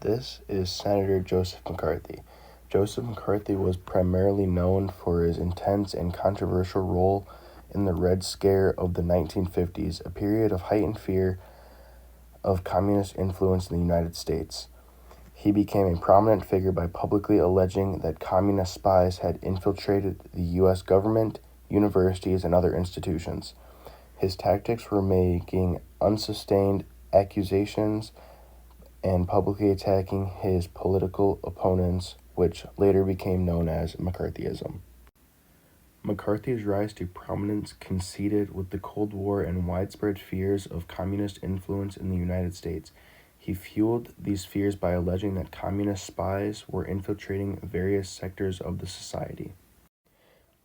This is Senator Joseph McCarthy. Joseph McCarthy was primarily known for his intense and controversial role in the Red Scare of the 1950s, a period of heightened fear of communist influence in the United States. He became a prominent figure by publicly alleging that communist spies had infiltrated the U.S. government, universities, and other institutions. His tactics were making unsustained accusations and publicly attacking his political opponents, which later became known as McCarthyism. McCarthy's rise to prominence coincided with the Cold War and widespread fears of communist influence in the United States. He fueled these fears by alleging that communist spies were infiltrating various sectors of the society.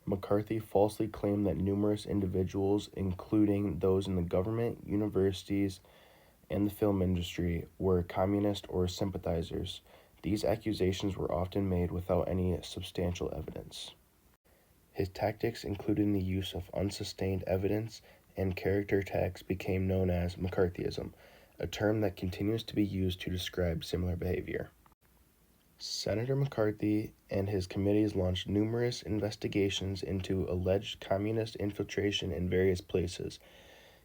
McCarthy falsely claimed that numerous individuals, including those in the government, universities, and the film industry, were communist or sympathizers. These accusations were often made without any substantial evidence. His tactics, including the use of unsustained evidence and character attacks, became known as McCarthyism, a term that continues to be used to describe similar behavior. Senator McCarthy and his committees launched numerous investigations into alleged communist infiltration in various places,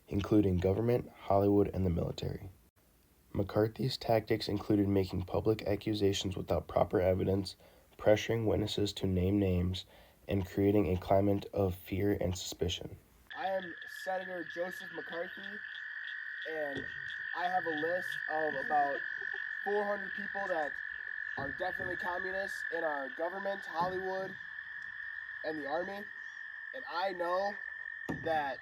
including government, Hollywood, and the military. McCarthy's tactics included making public accusations without proper evidence, pressuring witnesses to name names, and creating a climate of fear and suspicion. I am Senator Joseph McCarthy, and I have a list of about 400 people that are definitely communists in our government, Hollywood, and the Army. And I know that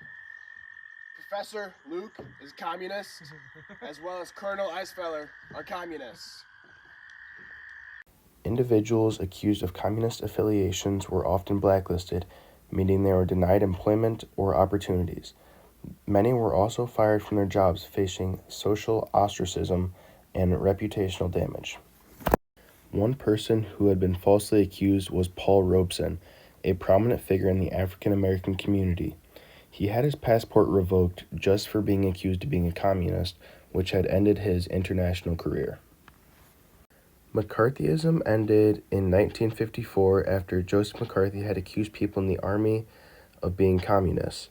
Professor Luke is a communist, as well as Colonel Eisfeller are communists. Individuals accused of communist affiliations were often blacklisted, meaning they were denied employment or opportunities. Many were also fired from their jobs, facing social ostracism and reputational damage. One person who had been falsely accused was Paul Robeson, a prominent figure in the African American community. He had his passport revoked just for being accused of being a communist, which had ended his international career. McCarthyism ended in 1954 after Joseph McCarthy had accused people in the Army of being communists.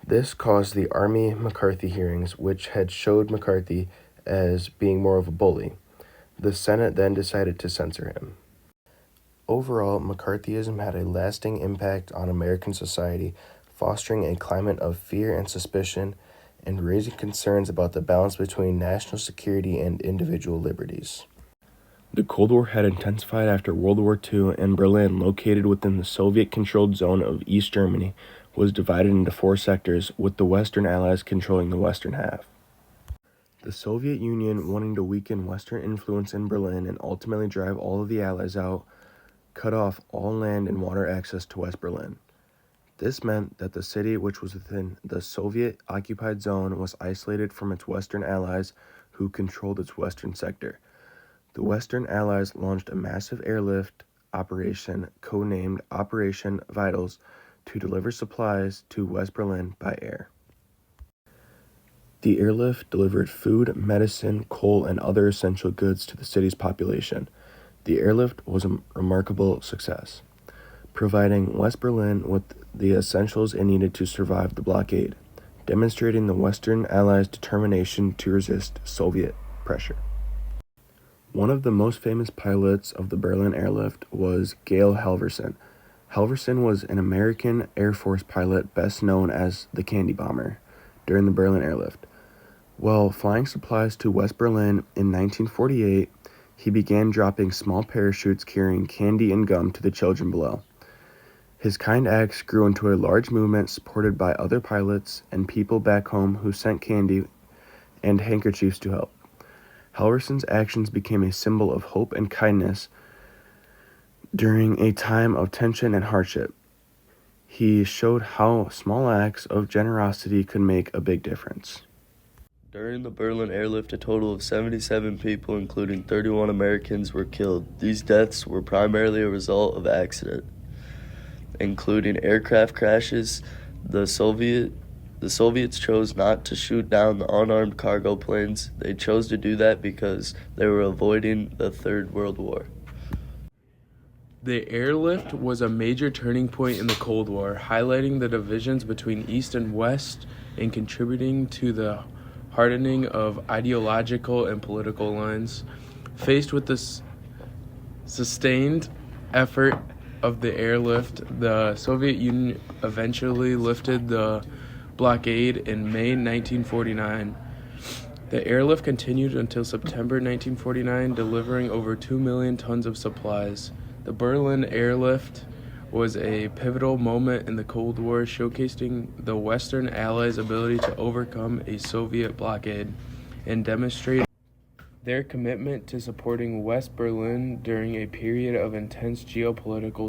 This caused the Army McCarthy hearings, which had showed McCarthy as being more of a bully. The Senate then decided to censor him. Overall, McCarthyism had a lasting impact on American society, fostering a climate of fear and suspicion and raising concerns about the balance between national security and individual liberties. The Cold War had intensified after World War II, and Berlin, located within the Soviet-controlled zone of East Germany, was divided into 4 sectors, with the Western Allies controlling the western half. The Soviet Union, wanting to weaken Western influence in Berlin and ultimately drive all of the Allies out, cut off all land and water access to West Berlin. This meant that the city, which was within the Soviet-occupied zone, was isolated from its Western allies, who controlled its western sector. The Western Allies launched a massive airlift operation, codenamed Operation Vitals, to deliver supplies to West Berlin by air. The airlift delivered food, medicine, coal, and other essential goods to the city's population. The airlift was a remarkable success, providing West Berlin with the essentials it needed to survive the blockade, demonstrating the Western Allies' determination to resist Soviet pressure. One of the most famous pilots of the Berlin airlift was Gale Halvorsen. Halvorsen was an American Air Force pilot best known as the Candy Bomber during the Berlin airlift. While flying supplies to West Berlin in 1948, he began dropping small parachutes carrying candy and gum to the children below. His kind acts grew into a large movement supported by other pilots and people back home who sent candy and handkerchiefs to help. Halvorsen's actions became a symbol of hope and kindness during a time of tension and hardship. He showed how small acts of generosity could make a big difference. During the Berlin airlift, a total of 77 people, including 31 Americans, were killed. These deaths were primarily a result of accident, including aircraft crashes. The The Soviets chose not to shoot down the unarmed cargo planes. They chose to do that because they were avoiding the Third World War. The airlift was a major turning point in the Cold War, highlighting the divisions between East and West and contributing to the hardening of ideological and political lines. Faced with this sustained effort of the airlift, the Soviet Union eventually lifted the blockade in May 1949. The airlift continued until September 1949, delivering over 2 million tons of supplies. The Berlin airlift was a pivotal moment in the Cold War, showcasing the Western Allies' ability to overcome a Soviet blockade and demonstrate their commitment to supporting West Berlin during a period of intense geopolitical